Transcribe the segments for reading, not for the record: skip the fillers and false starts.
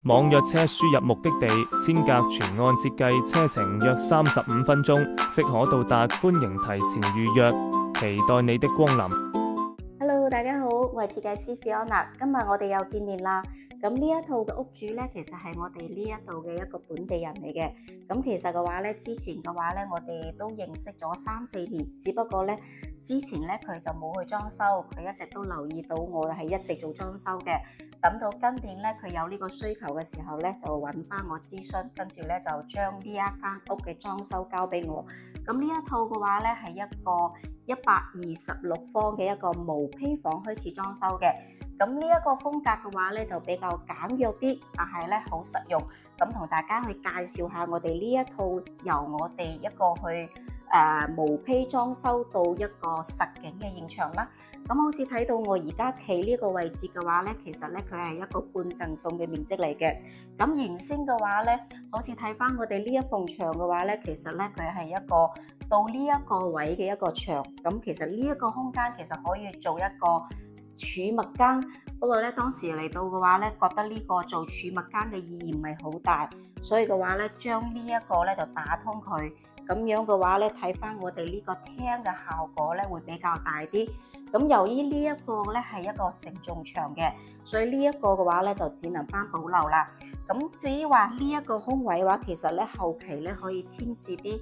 網約車輸入目的地，千格全按折計，車程約35分鐘，即可到達。歡迎提前預約，期待你的光臨。Hello， 大家好，我係設計師 Fiona， 今日我哋又見面啦。咁呢一套嘅屋主呢，其實係我哋呢一度嘅一個本地人嚟嘅。咁其實嘅話呢，之前嘅話呢，我哋都認識咗3-4年，只不過呢，之前呢，佢就冇去裝修，佢一直都留意到我係一直做裝修嘅。等到今年呢，佢有呢個需求嘅時候呢，就揾翻我諮詢，跟住呢，就將呢一間屋嘅裝修交俾我。咁呢一套嘅話呢，係一個126方嘅一個毛坯房開始裝修嘅。咁呢一個風格嘅話呢，就比較簡約啲，但係呢好實用。咁同大家去介紹下我哋呢一套由我哋一個去毛坯裝修到一個實景嘅現場啦。咁好似睇到我而家企呢個位置嘅話呢，其實呢佢係一個半贈送嘅面積嚟嘅。咁原先嘅話呢，好似睇翻我哋呢一埲牆嘅話呢，其實呢佢係一個到呢一個位嘅一個牆。咁其實呢一個空間其實可以做一個儲物間，不過咧當時嚟到嘅話咧，覺得呢個做儲物間嘅意義唔係好大，所以嘅話咧將呢一個咧就打通佢，咁樣嘅話咧睇翻我哋呢個廳嘅效果咧會比較大啲。咁由於呢一個咧係一個承重牆嘅，所以呢一個嘅話咧就只能翻保留啦。咁至於話呢一個空位嘅話，其實咧後期咧可以添置啲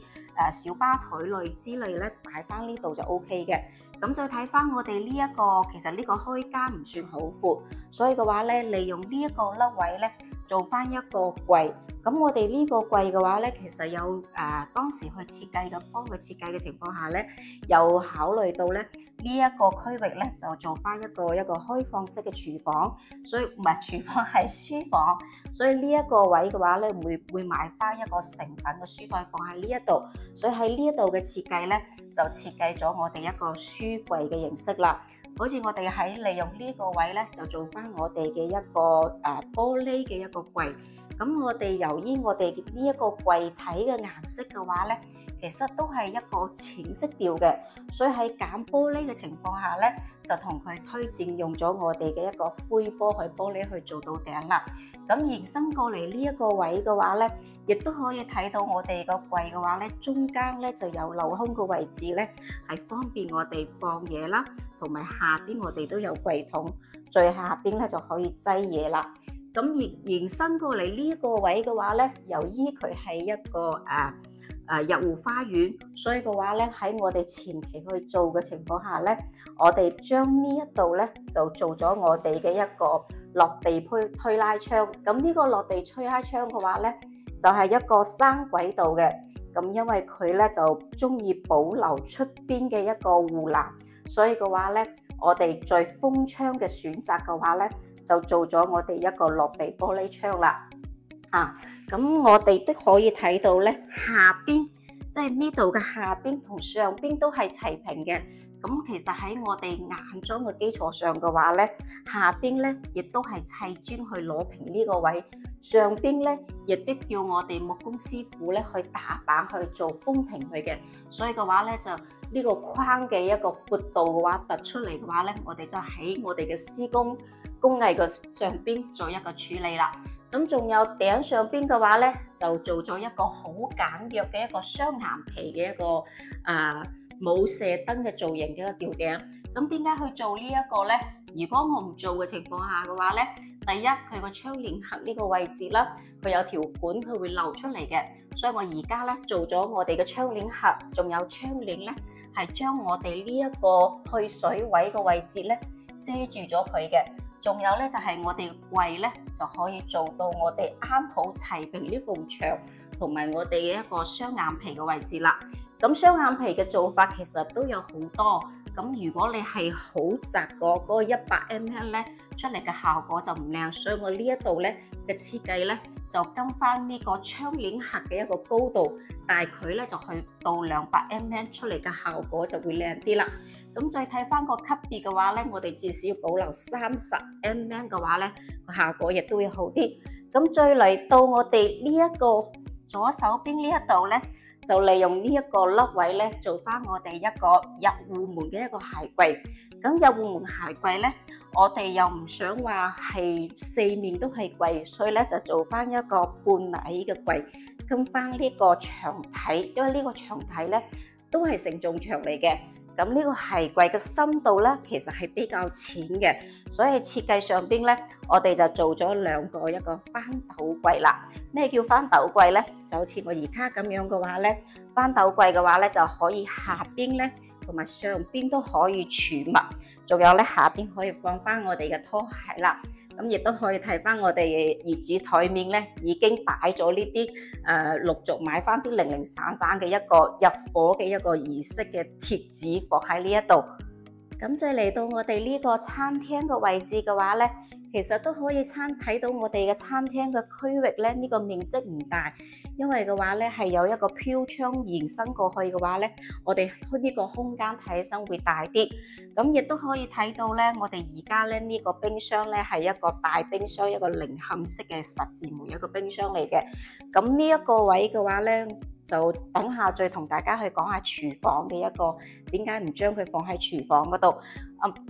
小吧台類之類咧擺翻呢度就 OK 嘅。咁再睇翻我哋呢一個，其實呢個開間唔算好闊，所以嘅話咧，利用呢一個凹位咧，做翻一個櫃。咁我哋呢個櫃嘅話咧，其實有當時去設計嘅幫佢設計嘅情況下咧，有考慮到咧呢一個區域咧就做翻一個開放式嘅廚房，所以唔係廚房係書房，所以呢一個位嘅話咧會買翻一個成品嘅書台放喺呢一度，所以喺呢一度嘅設計咧就設計咗我哋一個書櫃嘅形式啦。好似我哋喺利用呢個位咧，就做翻我哋嘅一個玻璃嘅一個櫃。咁我哋由於我哋呢一個櫃體嘅顏色嘅話咧，其實都係一個淺色調嘅，所以喺揀玻璃嘅情況下咧，就同佢推薦用咗我哋嘅一個灰玻璃去做到頂啦。咁延伸過嚟呢一個位嘅話咧，亦都可以睇到我哋個櫃嘅話咧，中間咧就有鏤空嘅位置咧，係方便我哋放嘢啦，同埋下邊我哋都有櫃桶，最下邊咧就可以擠嘢啦。咁延伸過嚟呢一個位嘅話咧，由於佢係一個入戶花園，所以嘅話咧喺我哋前期去做嘅情況下咧，我哋將呢一度咧就做咗我哋嘅一個落地推拉窗。咁呢個落地推拉窗嘅話咧，就係一個3軌道嘅。咁因為佢咧就中意保留出邊嘅一個護欄，所以嘅話咧，我哋最封窗嘅選擇嘅話咧，就做咗我哋一個落地玻璃窗啦。咁我哋都可以睇到咧，下邊即係呢度嘅下邊同上邊都係齊平嘅。咁其實喺我哋硬裝嘅基礎上嘅話咧，下邊咧亦都係砌磚去攞平呢個位，上邊咧亦都叫我哋木工師傅咧去打板去做封平佢嘅。所以嘅話咧，就呢個框嘅一個闊度嘅話突出嚟嘅話咧，我哋就喺我哋嘅施工工藝嘅上邊做一個處理啦。咁仲有頂上邊嘅話咧，就做咗一個好簡約嘅一個雙眼皮嘅一個冇射燈嘅造型嘅一個吊頂。咁點解去做呢一個咧？如果我唔做嘅情況下嘅話咧，第一佢個窗簾盒呢個位置啦，佢有條管佢會漏出嚟嘅，所以我而家咧做咗我哋嘅窗簾盒，仲有窗簾咧係將我哋呢一個去水位嘅位置咧遮住咗佢嘅。仲有咧就係我哋櫃咧就可以做到我哋啱好齊平呢埲牆同埋我哋嘅一個雙眼皮嘅位置啦。咁雙眼皮嘅做法其實都有好多。咁如果你係好窄嗰個100mm咧，出嚟嘅效果就唔靚，所以我呢一度咧嘅設計咧就跟翻呢個窗簾盒嘅一個高度，但係佢咧就去到200mm，出嚟嘅效果就會靚啲啦。咁再睇翻個級別嘅話咧，我哋至少要保留30mm嘅話咧，個效果亦都會好啲。咁再嚟到我哋呢一個左手邊呢一度咧，就利用呢一個凹位咧，做翻我哋一個入戶門嘅一個鞋櫃。咁入戶門鞋櫃咧，我哋又唔想話係四面都係櫃，所以咧就做翻一個半矮嘅櫃，跟翻呢個牆體，因為呢個牆體咧都係承重牆嚟嘅。咁呢個係櫃嘅深度咧，其實係比較淺嘅，所以設計上邊咧，我哋就做咗兩個一個翻斗櫃啦。咩叫翻斗櫃咧？就好似我而家咁樣嘅話咧，翻斗櫃嘅話咧就可以下邊咧同埋上邊都可以儲物，仲有咧下邊可以放翻我哋嘅拖鞋啦。咁亦都可以睇翻我哋業主台面咧，已經擺咗呢啲陸續買翻啲零零散散嘅一個入伙嘅一個儀式嘅貼紙放喺呢一度。咁再嚟到我哋呢個餐廳嘅位置嘅話咧，其實都可以睇到我哋嘅餐廳嘅區域咧，呢個面積唔大，因為嘅話咧係有一個飄窗延伸過去嘅話咧，我哋呢個空間睇起身會大啲。咁亦都可以睇到咧，我哋而家咧呢個冰箱咧係一個大冰箱，一個零嵌式嘅十字門一個冰箱嚟嘅。咁呢一個位嘅話咧，就等下再同大家去講下廚房嘅一個點解唔將佢放喺廚房嗰度。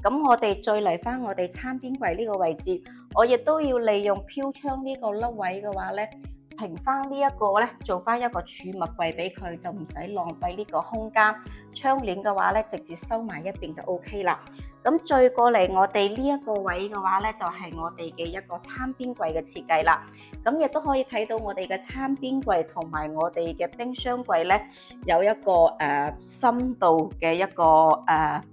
咁我哋再嚟翻我哋餐邊櫃呢個位置，我亦都要利用飄窗呢個凹位嘅話咧，平翻呢一個咧，做翻一個儲物櫃俾佢，就唔使浪費呢個空間。窗簾嘅話咧，直接收埋一邊就 OK 啦。咁再過嚟我哋呢一個位嘅話咧，就係我哋嘅一個餐邊櫃嘅設計啦。咁亦都可以睇到我哋嘅餐邊櫃同埋我哋嘅冰箱櫃咧，有一個深度嘅一個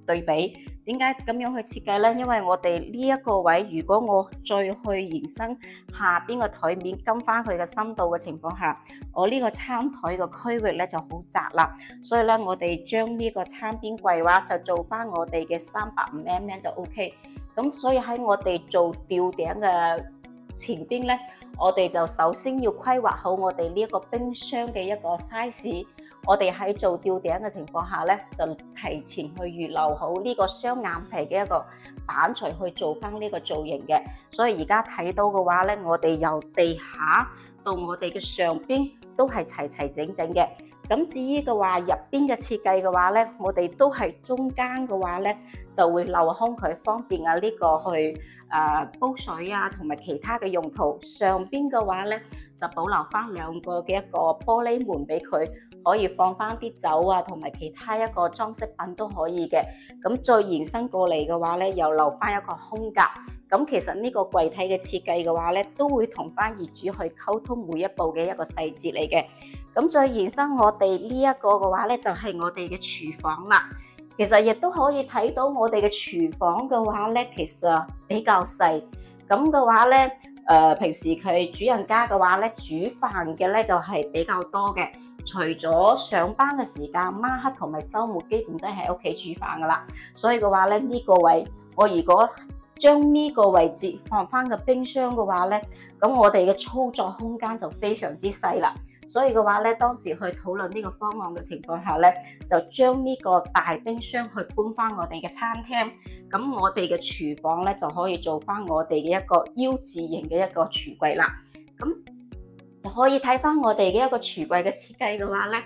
對比。點解咁樣去設計咧？因為我哋呢一個位，如果我再去延伸下邊個台面跟翻佢嘅深度嘅情況下，我呢個餐台嘅區域咧就好窄啦。所以咧，我哋將呢個餐邊櫃話就做翻我哋嘅350mm就 OK。咁所以喺我哋做吊頂嘅前邊咧，我哋就首先要規劃好我哋呢一個冰箱嘅一個 size。我哋喺做吊頂嘅情況下咧，就提前去預留好呢個雙眼皮嘅一個板材去做翻呢個造型嘅。所以而家睇到嘅話咧，我哋由地下到我哋嘅上邊都係齊齊整整嘅。咁至於嘅話入邊嘅設計嘅話咧，我哋都係中間嘅話咧就會留空佢，方便呢個去煲水啊同埋其他嘅用途。上邊嘅話咧就保留翻兩個嘅一個玻璃門俾佢，可以放翻啲酒啊同埋其他一個裝飾品都可以嘅。咁再延伸過嚟嘅話咧，又留翻一個空格。咁其實呢個櫃體嘅設計嘅話咧，都會同翻業主去溝通每一步嘅一個細節嚟嘅。咁再延伸我哋呢一個嘅話咧，就係我哋嘅廚房啦。其實亦都可以睇到我哋嘅廚房嘅話咧，其實比較細。咁嘅話咧，平時佢主人家嘅話咧，煮飯嘅咧就係比較多嘅。除咗上班嘅時間，晚黑同埋週末基本都係喺屋企煮飯噶啦。所以嘅話咧，呢個位我如果將呢個位置放翻個冰箱嘅話咧，咁我哋嘅操作空間就非常之細啦。所以嘅話咧，當時去討論呢個方案嘅情況下咧，就將呢個大冰箱去搬翻我哋嘅餐廳，咁我哋嘅廚房咧就可以做翻我哋嘅一個 U 字型嘅一個櫥櫃啦。咁可以睇翻我哋嘅一個櫥櫃嘅設計嘅話咧，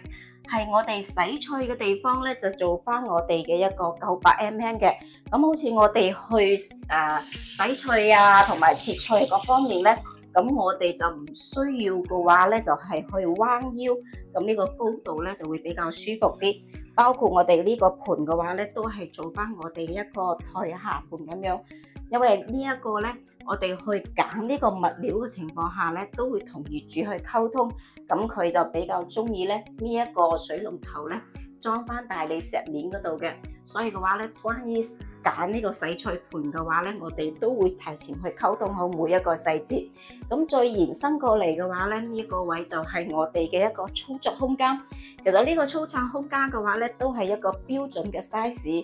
係我哋洗菜嘅地方咧就做翻我哋嘅一個900mm嘅。咁好似我哋去洗菜啊同埋切菜各方面咧，咁我哋就唔需要嘅話咧，就係去彎腰，咁呢個高度咧就會比較舒服啲。包括我哋呢個盤嘅話咧，都係做翻我哋一個台下盤咁樣。因為呢一個咧，我哋去揀呢個物料嘅情況下咧，都會同業主去溝通。咁佢就比較中意咧呢一個水龍頭咧裝翻大理石面嗰度嘅。所以嘅話咧，關於揀呢個洗菜盤嘅話咧，我哋都會提前去溝通好每一個細節。咁再延伸過嚟嘅話咧，呢個位就係我哋嘅一個操作空間。其實呢個操作空間嘅話咧，都係一個標準嘅 size。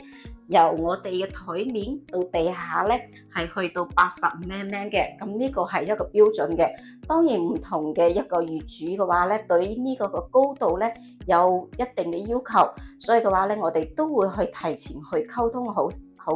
由我哋嘅台面到地下咧，係去到85mm嘅，咁呢個係一個標準嘅。當然唔同嘅一個業主嘅話咧，對於呢個嘅高度咧有一定嘅要求，所以嘅話咧，我哋都會去提前去溝通好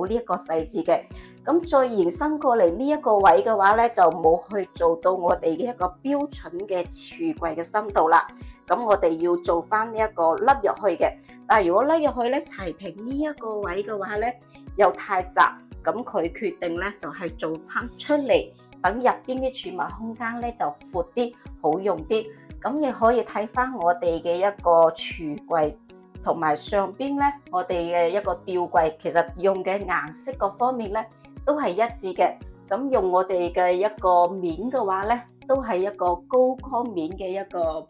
呢一個細節嘅。咁再延伸過嚟呢一個位嘅話咧，就冇去做到我哋嘅一個標準嘅櫥櫃嘅深度啦。咁我哋要做翻呢一個凹入去嘅，但係如果凹入去咧，齊平呢一個位嘅話咧，又太窄，咁佢決定咧就係做翻出嚟，等入邊啲儲物空間咧就闊啲，好用啲。咁亦可以睇翻我哋嘅一個櫥櫃，同埋上邊咧我哋嘅一個吊櫃，其實用嘅顏色各方面咧都係一致嘅。咁用我哋嘅一個面嘅話咧，都係一個高光面嘅一個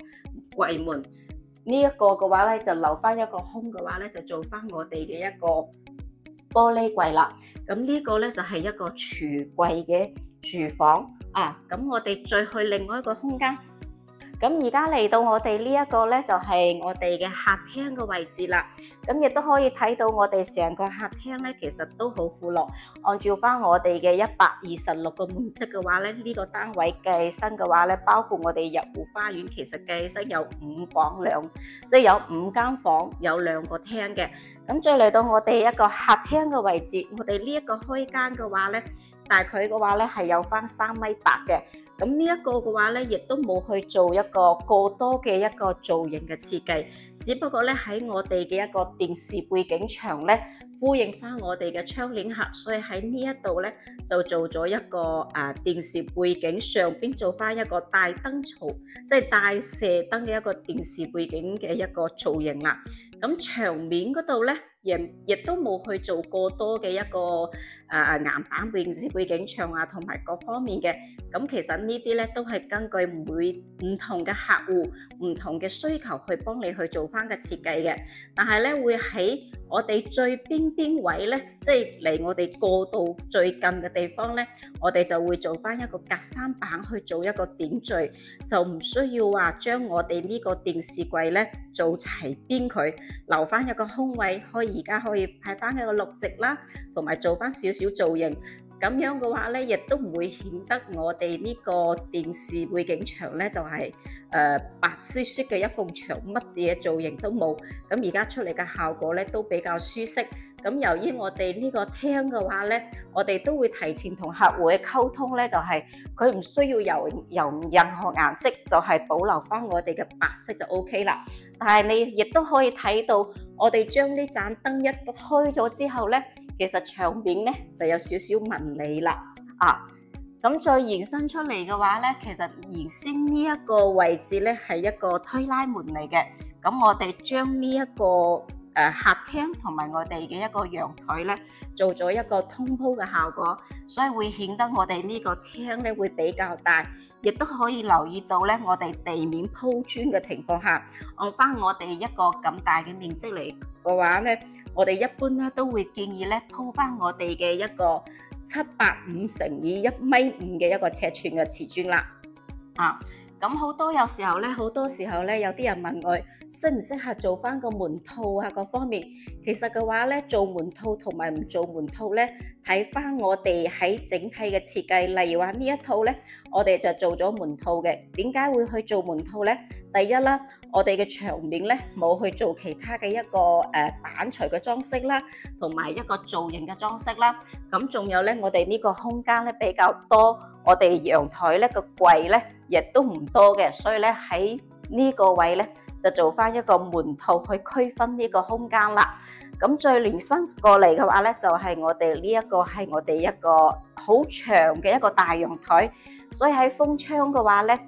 櫃門。呢一個嘅話咧，就留翻一個空嘅話咧，就做翻我哋嘅一個玻璃櫃啦。咁呢個咧就係一個櫥櫃嘅廚房啊。咁我哋再去另外一個空間。咁而家嚟到我哋呢一個咧，就係我哋嘅客廳嘅位置啦。咁亦都可以睇到我哋成個客廳咧，其實都好闊落。按照翻我哋嘅126個面積嘅話咧，呢個單位計起身嘅話咧，包括我哋入戶花園，其實計起身有5房2，即係有5間房，有2個廳嘅。咁再嚟到我哋一個客廳嘅位置，我哋呢一個開間嘅話咧，大概嘅話咧係有翻3.8米嘅。咁呢一個嘅話咧，亦都冇去做一個過多嘅一個造型嘅設計，只不過咧喺我哋嘅一個電視背景牆咧，呼應翻我哋嘅窗簾盒，所以喺呢一度咧就做咗一個電視背景上邊做翻一個大燈槽，即係大射燈嘅一個電視背景嘅一個造型啦。咁牆面嗰度咧，亦都冇去做過多嘅一個岩板電視背景牆啊，同埋各方面嘅。咁其實呢啲咧都係根據唔同嘅客戶唔同嘅需求去幫你去做翻嘅設計嘅。但係咧會喺我哋最邊位咧，即係離我哋過道最近嘅地方咧，我哋就會做翻一個隔山板去做一個點綴，就唔需要話將我哋呢個電視櫃咧做齊邊佢，留翻一個空位，而家可以派翻一個綠植啦，同埋做翻少少造型。咁樣嘅話咧，亦都唔會顯得我哋呢個電視背景牆咧就係白雪雪嘅一埲牆，乜嘢造型都冇。咁而家出嚟嘅效果咧都比較舒適。咁由於我哋呢個廳嘅話咧，我哋都會提前同客戶嘅溝通咧，就係佢唔需要由任何顏色，就係保留翻我哋嘅白色就 OK 啦。但係你亦都可以睇到，我哋將呢盞燈一開咗之後咧，其實牆面咧就有少少紋理啦。咁再延伸出嚟嘅話咧，其實原先呢一個位置咧係一個推拉門嚟嘅。咁我哋將呢一個客廳同埋我哋嘅一個陽台咧，做咗一個通鋪嘅效果，所以會顯得我哋呢個廳咧會比較大，亦都可以留意到咧，我哋地面鋪磚嘅情況下，按翻我哋一個咁大嘅面積嚟嘅話咧，我哋一般咧都會建議咧鋪翻我哋嘅一個750乘以1.5米嘅一個尺寸嘅瓷磚啦。咁好多時候咧，有啲人問我適唔適合做翻個門套啊，各方面。其實嘅話咧，做門套同埋唔做門套咧，睇翻我哋喺整體嘅設計。例如話呢一套咧，我哋就做咗門套嘅。點解會去做門套咧？第一啦，我哋嘅牆面咧冇去做其他嘅一個板材嘅裝飾啦，同埋一個造型嘅裝飾啦。咁仲有咧，我哋呢個空間咧比較多，我哋陽台咧個櫃咧亦都唔多嘅，所以咧喺呢個位咧就做翻一個門套去區分呢個空間啦。咁再延伸過嚟嘅話咧，就係我哋呢一個係我哋一個好長嘅一個大陽台，所以喺封窗嘅話咧，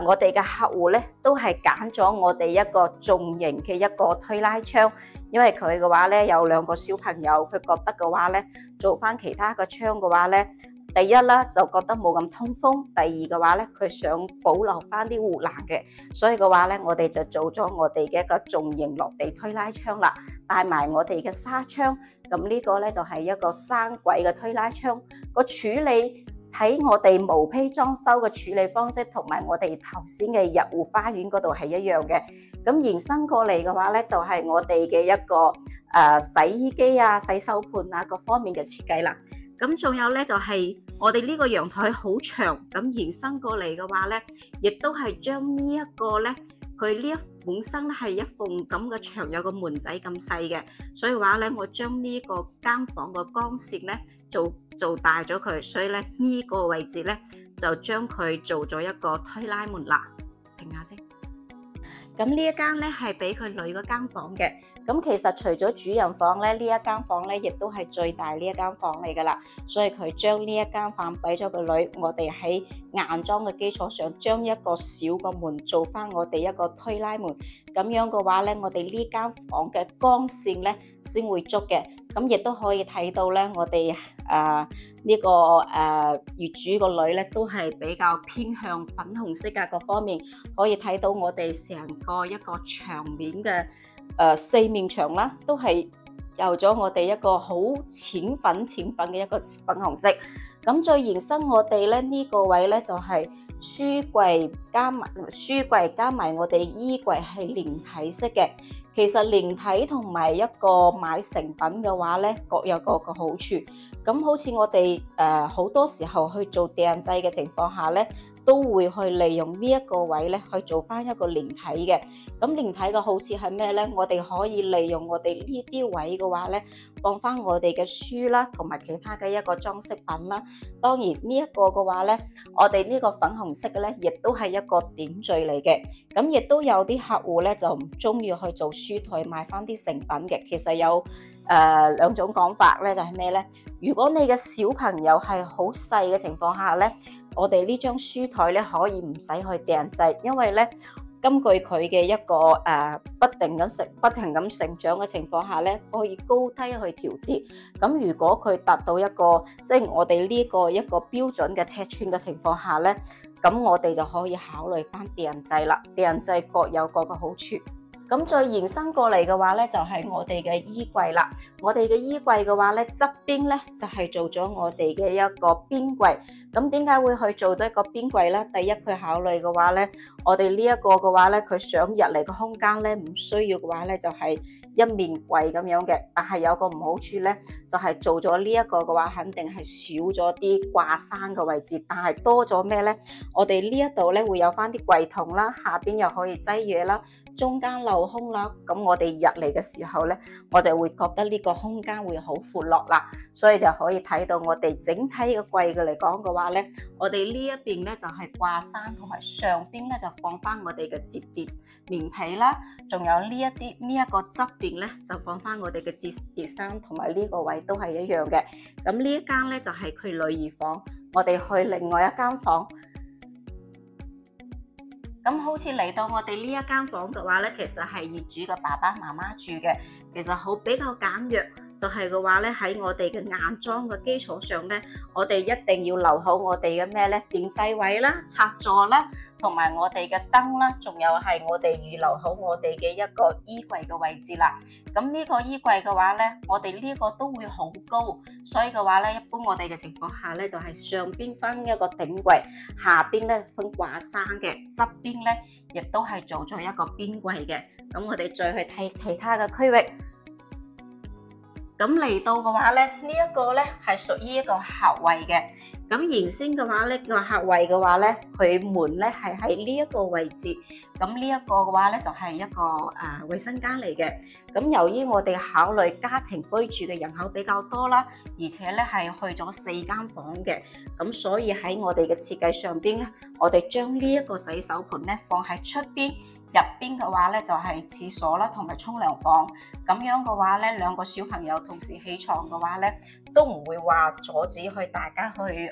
我哋嘅客戶咧都係揀咗我哋一個重型嘅一個推拉窗，因為佢嘅話咧有2個小朋友，佢覺得嘅話咧做翻其他嘅窗嘅話咧，第一啦就覺得冇咁通風，第二嘅話咧佢想保留翻啲護欄嘅，所以嘅話咧我哋就做咗我哋嘅一個重型落地推拉窗啦，帶埋我哋嘅紗窗。咁呢個咧就係一個3軌嘅推拉窗，個處理睇我哋毛坯裝修嘅處理方式，同埋我哋頭先嘅入戶花園嗰度係一樣嘅。咁延伸過嚟嘅話咧，就係我哋嘅一個洗衣機啊、洗手盤啊各方面嘅設計啦。咁仲有咧就係我哋呢個陽台好長，咁延伸過嚟嘅話咧，亦都係將呢一個咧，佢呢一本身係一縫咁嘅牆，有個門仔咁細嘅，所以話咧我將呢個間房個光線咧做大咗佢，所以咧呢個位置咧就將佢做咗一個推拉門啦。停下先。咁呢一間咧係俾佢女嗰間房嘅，咁其實除咗主人房咧，呢一間房咧亦都係最大呢一間房嚟噶啦，所以佢將呢一間房俾咗個女，我哋喺硬裝嘅基礎上，將一個小個門做翻我哋一個推拉門，咁樣嘅話咧，我哋呢間房嘅光線咧先會足嘅，咁亦都可以睇到咧，我哋呢個業主個女咧都係比較偏向粉紅色嘅各方面，可以睇到我哋成個一個牆面嘅四面牆啦，都係有咗我哋一個好淺粉嘅一個粉紅色。咁再延伸我哋咧呢個位咧就係書櫃加埋我哋衣櫃係連體式嘅。其實連體同埋一個買成品嘅話咧，各有各個好處。咁好似我哋好多時候去做訂製嘅情況下咧，都會去利用呢一個位咧去做翻一個連體嘅。咁連體嘅好處係咩咧？我哋可以利用我哋呢啲位嘅話咧，放翻我哋嘅書啦，同埋其他嘅一個裝飾品啦。當然呢一個嘅話咧，我哋呢個粉紅色嘅咧，亦都係一個點綴嚟嘅。咁亦都有啲客戶咧就唔中意去做書枱買翻啲成品嘅。其實有兩種講法咧，就係咩咧？如果你嘅小朋友係好細嘅情況下咧，我哋呢張書枱咧可以唔使去訂製，因為咧根據佢嘅一個不停咁成長嘅情況下咧，可以高低去調節。咁如果佢達到一個即係我哋呢個一個標準嘅尺寸嘅情況下咧，咁我哋就可以考慮翻訂製啦。訂製各有各嘅好處。咁再延伸過嚟嘅話咧，就係我哋嘅衣櫃啦。我哋嘅衣櫃嘅話咧，側邊咧就係做咗我哋嘅一個邊櫃。咁點解會去做到一個邊櫃咧？第一，佢考慮嘅話咧，我哋呢一個嘅話咧，佢想入嚟嘅空間咧，唔需要嘅話咧，就係一面櫃咁樣嘅。但係有個唔好處咧，就係做咗呢一個嘅話，肯定係少咗啲掛衫嘅位置，但係多咗咩咧？我哋呢一度咧會有翻啲櫃筒啦，下邊又可以擠嘢啦。中間鏤空啦，咁我哋入嚟嘅時候咧，我就會覺得呢個空間會好闊落啦，所以就可以睇到我哋整體嘅櫃嘅嚟講嘅話咧，我哋呢一邊咧就係掛衫，同埋上邊咧就放翻我哋嘅摺疊棉被啦，仲有呢一個側邊咧就放翻我哋嘅摺疊衫，同埋呢個位都係一樣嘅。咁呢一間咧就係佢女兒房，我哋去另外一間房。咁好似嚟到我哋呢一間房嘅話咧，其實係業主嘅爸爸媽媽住嘅，其實比較簡約。就係嘅話咧，喺我哋嘅硬裝嘅基礎上咧，我哋一定要留好我哋嘅咩咧，電掣位啦、插座啦，同埋我哋嘅燈啦，仲有係我哋預留好我哋嘅一個衣櫃嘅位置啦。咁呢個衣櫃嘅話咧，我哋呢個都會好高，所以嘅話咧，一般我哋嘅情況下咧，就係上邊分一個頂櫃，下邊咧分掛衫嘅，側邊咧亦都係做咗一個邊櫃嘅。咁我哋再去睇其他嘅區域。咁嚟到嘅話咧，呢一個咧係屬於一個客位嘅。咁原先嘅話咧，個客位嘅話咧，佢門咧係喺呢一個位置。咁呢一個嘅話咧，就係一個衛生間嚟嘅。咁由於我哋考慮家庭居住嘅人口比較多啦，而且咧係去咗4間房嘅，咁所以喺我哋嘅設計上邊咧，我哋將呢一個洗手盆咧放喺出邊。入邊嘅話咧就係廁所啦，同埋沖涼房。咁樣嘅話咧，兩個小朋友同時起床嘅話咧，都唔會話阻止大家去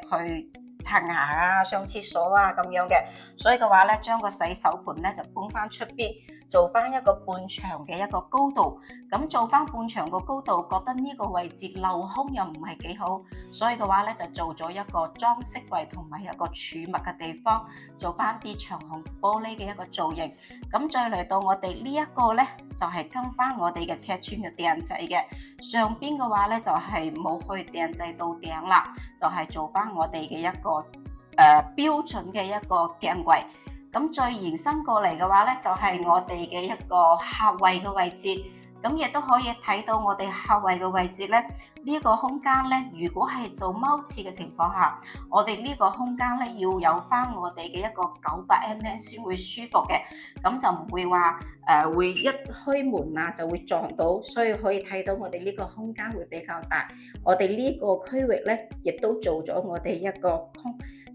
刷牙啊、上廁所啊咁樣嘅。所以嘅話咧，將個洗手盆咧就搬翻出邊，做翻一個半牆嘅一個高度。咁做翻半牆個高度，覺得呢個位置鏤空又唔係幾好，所以嘅話咧就做咗一個裝飾櫃同埋一個儲物嘅地方，做翻啲長虹玻璃嘅一個造型。咁再嚟到我哋呢一個咧，就係跟翻我哋嘅尺寸嘅訂製嘅。上邊嘅話咧就係冇去訂製到頂啦，就係做翻我哋嘅一個標準嘅一個鏡櫃。咁再延伸過嚟嘅話咧，就係我哋嘅一個客位嘅位置。咁亦都可以睇到我哋客位嘅位置咧，呢個空間咧，如果係做踎廁嘅情況下，我哋呢個空間咧要有翻我哋嘅一個900mm先會舒服嘅，咁就唔會話會一開門啊就會撞到，所以可以睇到我哋呢個空間會比較大。我哋呢個區域咧，亦都做咗我哋一個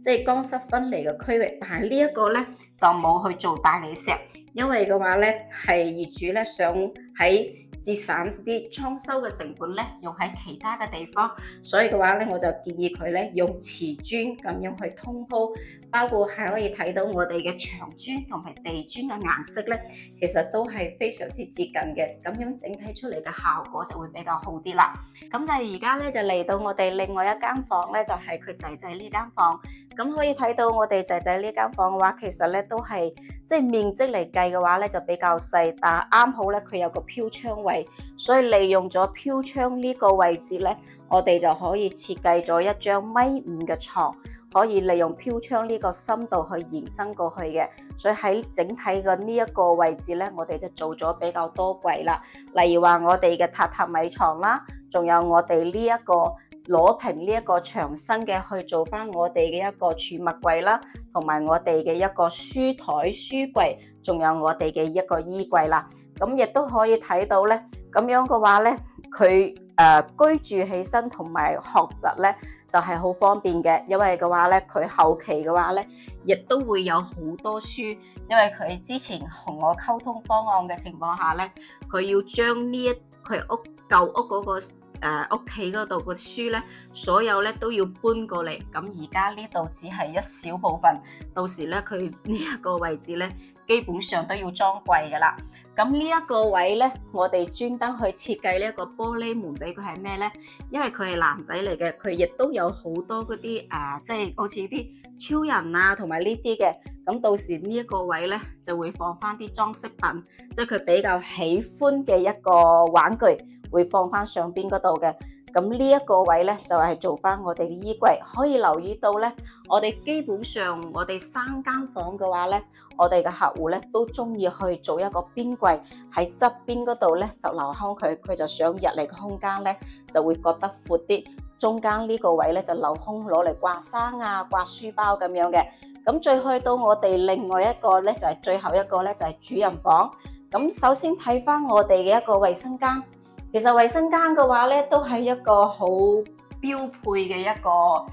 即係乾濕分離嘅區域，但係呢一個咧就冇去做大理石，因為嘅話咧係業主咧想喺節省啲裝修嘅成本咧，用喺其他嘅地方。所以嘅話咧，我就建議佢咧用瓷磚咁樣去通鋪，包括係可以睇到我哋嘅牆磚同埋地磚嘅顏色咧，其實都係非常之接近嘅。咁樣整體出嚟嘅效果就會比較好啲啦。咁但係而家咧就嚟到我哋另外一間房咧，就係佢仔仔呢間房。咁可以睇到我哋仔仔呢間房嘅話，其實咧都係即係面積嚟計嘅話咧就比較細，但係啱好咧佢有個飄窗位，所以利用咗飄窗呢個位置咧，我哋就可以設計咗一張1.5米嘅床，可以利用飄窗呢個深度去延伸過去嘅。所以喺整體嘅呢一個位置咧，我哋就做咗比較多櫃啦，例如話我哋嘅榻榻米床啦，仲有我哋呢一個攞平呢一個牆身嘅去做翻我哋嘅一個儲物櫃啦，同埋我哋嘅一個書台書櫃，仲有我哋嘅一個衣櫃啦。咁亦都可以睇到咧，咁樣嘅話咧，佢居住起身同埋學習咧就係好方便嘅，因為嘅話咧，佢後期嘅話咧，亦都會有好多書，因為佢之前同我溝通方案嘅情況下咧，佢要將佢舊屋嗰個屋企嗰度嘅書咧，所有咧都要搬過嚟。咁而家呢度只係一小部分，到時咧佢呢一個位置咧，基本上都要裝櫃噶啦。咁呢一個位咧，我哋專登去設計呢一個玻璃門俾佢係咩咧？因為佢係男仔嚟嘅，佢亦都有好多嗰啲即係好似啲超人啊，同埋呢啲嘅。咁到時呢一個位咧，就會放翻啲裝飾品，即係佢比較喜歡嘅一個玩具，會放翻上邊嗰度嘅。咁呢一個位咧，就係做翻我哋嘅衣櫃。可以留意到咧，我哋基本上我哋3間房嘅話咧，我哋嘅客戶咧都中意去做一個邊櫃喺側邊嗰度咧，就留空佢就想入嚟嘅空間咧就會覺得闊啲。中間呢個位咧就留空攞嚟掛衫啊、掛書包咁樣嘅。咁再去到我哋另外一個咧，就係最後一個咧，就係主人房。咁首先睇翻我哋嘅一個衛生間，其實衛生間嘅話咧，都係一個好標配嘅一個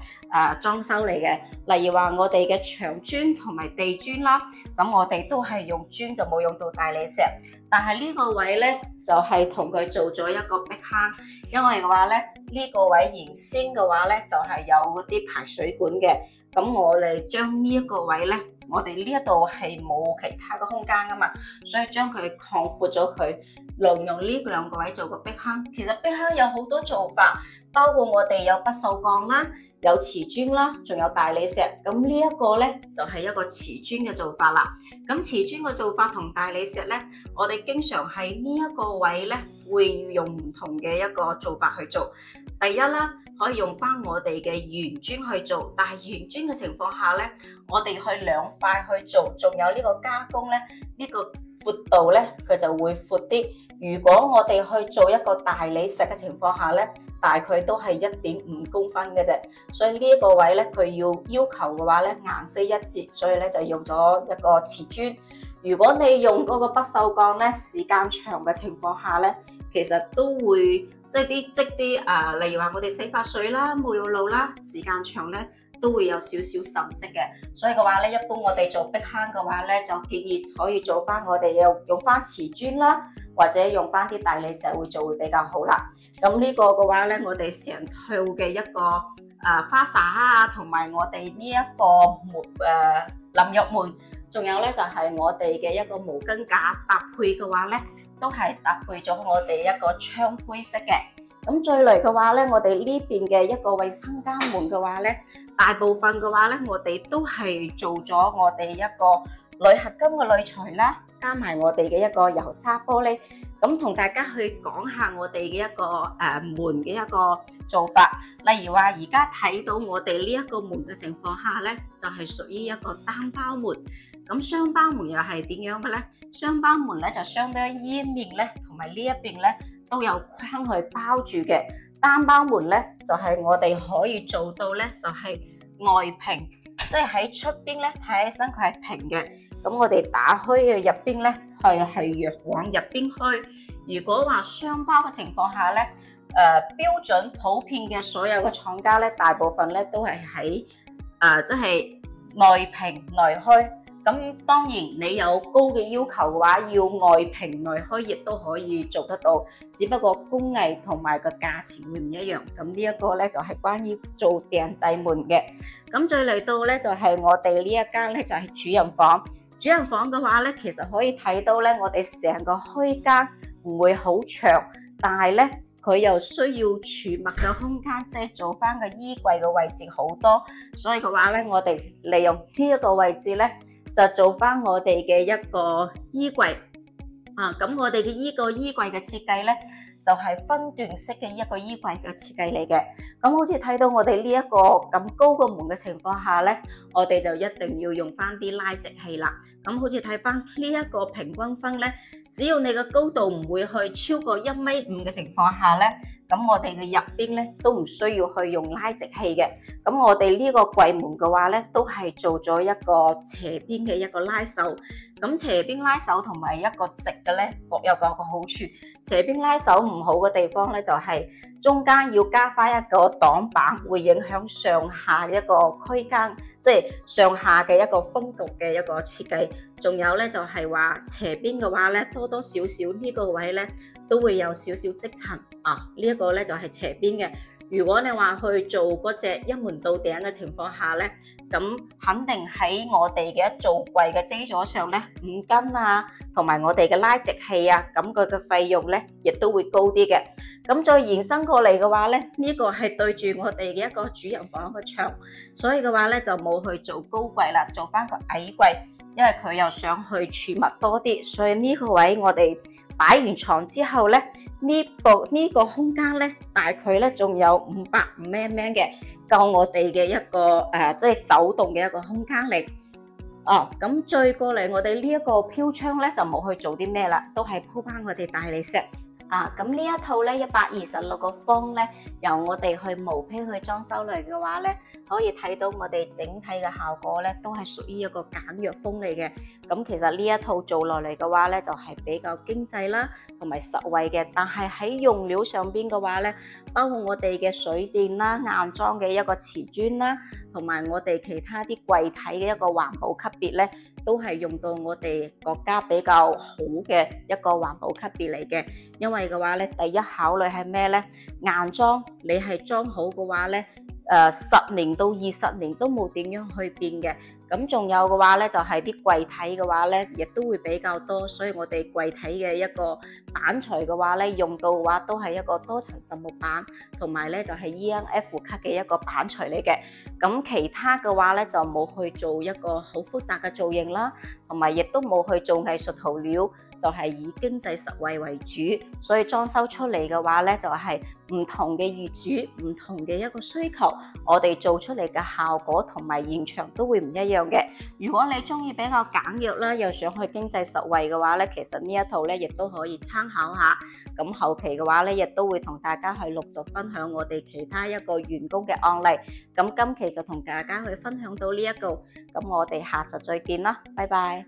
裝修嚟嘅。例如話我哋嘅牆磚同埋地磚啦，咁我哋都係用磚就冇用到大理石，但係呢個位咧就係同佢做咗一個壁坑，因為嘅話咧呢個位原先嘅話咧就係有嗰啲排水管嘅。咁我哋將呢一個位咧，我哋呢一度係冇其他嘅空間噶嘛，所以將佢擴闊咗佢，用呢2個位做個壁坑。其實壁坑有好多做法，包括我哋有不鏽鋼啦，有瓷磚啦，仲有大理石。咁呢一個咧就係一個瓷磚嘅做法啦。咁瓷磚嘅做法同大理石咧，我哋經常喺呢一個位咧會用唔同嘅一個做法去做。第一啦，可以用翻我哋嘅圓磚去做，但係圓磚嘅情況下咧，我哋去2塊去做，仲有呢個加工咧，呢個闊度咧佢就會闊啲。如果我哋去做一個大理石嘅情況下咧，大概都係1.5公分嘅啫。所以呢一個位咧，佢要求嘅話咧，顏色一致，所以咧就用咗一個瓷磚。如果你用嗰個不鏽鋼咧，時間長嘅情況下咧，其實都會即係啲例如話我哋洗髮水啦、沐浴露啦，時間長咧都會有少少滲色嘅。所以嘅話咧，一般我哋做壁坑嘅話咧，就建議可以做翻我哋用翻瓷磚啦，或者用翻啲大理石會比較好啦。咁呢個嘅話咧，我哋成套嘅一個花灑啊，同埋我哋呢一個淋浴門，仲有咧就係我哋嘅一個毛巾架搭配嘅話咧，都係搭配咗我哋一個窗灰色嘅。咁再嚟嘅話咧，我哋呢邊嘅一個衛生間門嘅話咧，大部分嘅話咧，我哋都係做咗我哋一個鋁合金嘅鋁材啦，加埋我哋嘅一個油砂玻璃。咁同大家去講下我哋嘅一個門嘅一個做法。例如話而家睇到我哋呢一個門嘅情況下咧，就係屬於一個單包門。咁雙包門又係點樣嘅咧？雙包門咧就相當於呢面咧同埋呢一邊咧都有框去包住嘅。單包門咧就係我哋可以做到咧，就係外平，即係喺出邊咧睇起身佢係平嘅。咁我哋打開嘅入邊咧係往入邊開。如果話雙包嘅情況下咧，標準普遍嘅所有嘅廠家咧，大部分咧都係喺即係內平內開。咁當然你有高嘅要求嘅話，要外平內開亦都可以做得到，只不過工藝同埋個價錢會唔一樣。咁呢一個咧就係關於做訂製門嘅。咁再嚟到咧就係我哋呢一間咧就係主人房。主人房嘅話咧，其實可以睇到咧，我哋成個虛間唔會好長，但係咧佢又需要儲物嘅空間，即係做翻個衣櫃嘅位置好多。所以嘅話咧，我哋利用呢一個位置咧，就做翻我哋嘅一個衣櫃咁我哋嘅依個衣櫃嘅設計咧，就係分段式嘅一個衣櫃嘅設計嚟嘅。咁好似睇到我哋呢一個咁高個門嘅情況下咧，我哋就一定要用翻啲拉直器啦。咁好似睇翻呢一個平均分咧，只要你嘅高度唔會去超過1.5米嘅情況下咧，咁我哋嘅入邊咧都唔需要去用拉直器嘅。咁我哋呢個櫃門嘅話咧，都係做咗一個斜邊嘅一個拉手。咁斜邊拉手同埋一個直嘅咧，各有各個好處。斜邊拉手唔好嘅地方咧，就係中間要加翻一個擋板，會影響上下一個區間，即係上下嘅一個分局嘅一個設計。仲有咧就係話斜邊嘅話咧，多多少少呢個位咧都會有少少積塵呢一個咧就係斜邊嘅。如果你話去做嗰隻一門到頂嘅情況下咧，咁肯定喺我哋嘅一做櫃嘅基礎上咧，5斤同埋我哋嘅拉直器咁佢嘅費用咧亦都會高啲嘅。咁再延伸過嚟嘅話咧，呢個係對住我哋嘅一個主人房嘅牆，所以嘅話咧就冇去做高櫃啦，做翻個矮櫃，因為佢又想去儲物多啲，所以呢個位我哋擺完床之後咧，呢個空間咧，大概咧仲有550mm嘅，夠我哋嘅一個即係走動嘅一個空間嚟。咁再過嚟我哋呢一個飄窗咧，就冇去做啲咩啦，都係鋪翻我哋大理石。咁呢一套咧126個方咧，由我哋去毛坯去裝修嚟嘅話咧，可以睇到我哋整體嘅效果咧，都係屬於一個簡約風嚟嘅。咁其實呢一套做落嚟嘅話咧，就係比較經濟啦，同埋實惠嘅。但係喺用料上邊嘅話咧，包括我哋嘅水電啦、硬裝嘅一個瓷磚啦，同埋我哋其他啲櫃體嘅一個環保級別咧，都係用到我哋國家比較好嘅一個環保級別嚟嘅。因為嘅話咧，第一考慮係咩咧？硬裝你係裝好嘅話咧，10年到20年都冇點樣去變嘅。咁仲有嘅話咧，就係啲櫃體嘅話咧，亦都會比較多，所以我哋櫃體嘅一個板材嘅話咧，用到嘅話都係一個多層實木板，同埋咧就係 EMF 級嘅一個板材嚟嘅。咁其他嘅話咧就冇去做一個好複雜嘅造型啦，同埋亦都冇去做藝術塗料，就係以經濟實惠為主。所以裝修出嚟嘅話咧，就係唔同嘅業主、唔同嘅一個需求，我哋做出嚟嘅效果同埋現場都會唔一樣嘅。如果你中意比較簡約啦，又想去經濟實惠嘅話咧，其實呢一套咧亦都可以參考下。咁後期嘅話咧，亦都會同大家去陸續分享我哋其他一個員工嘅案例。咁今期就同大家去分享到呢一個，咁我哋下集再見啦，拜拜。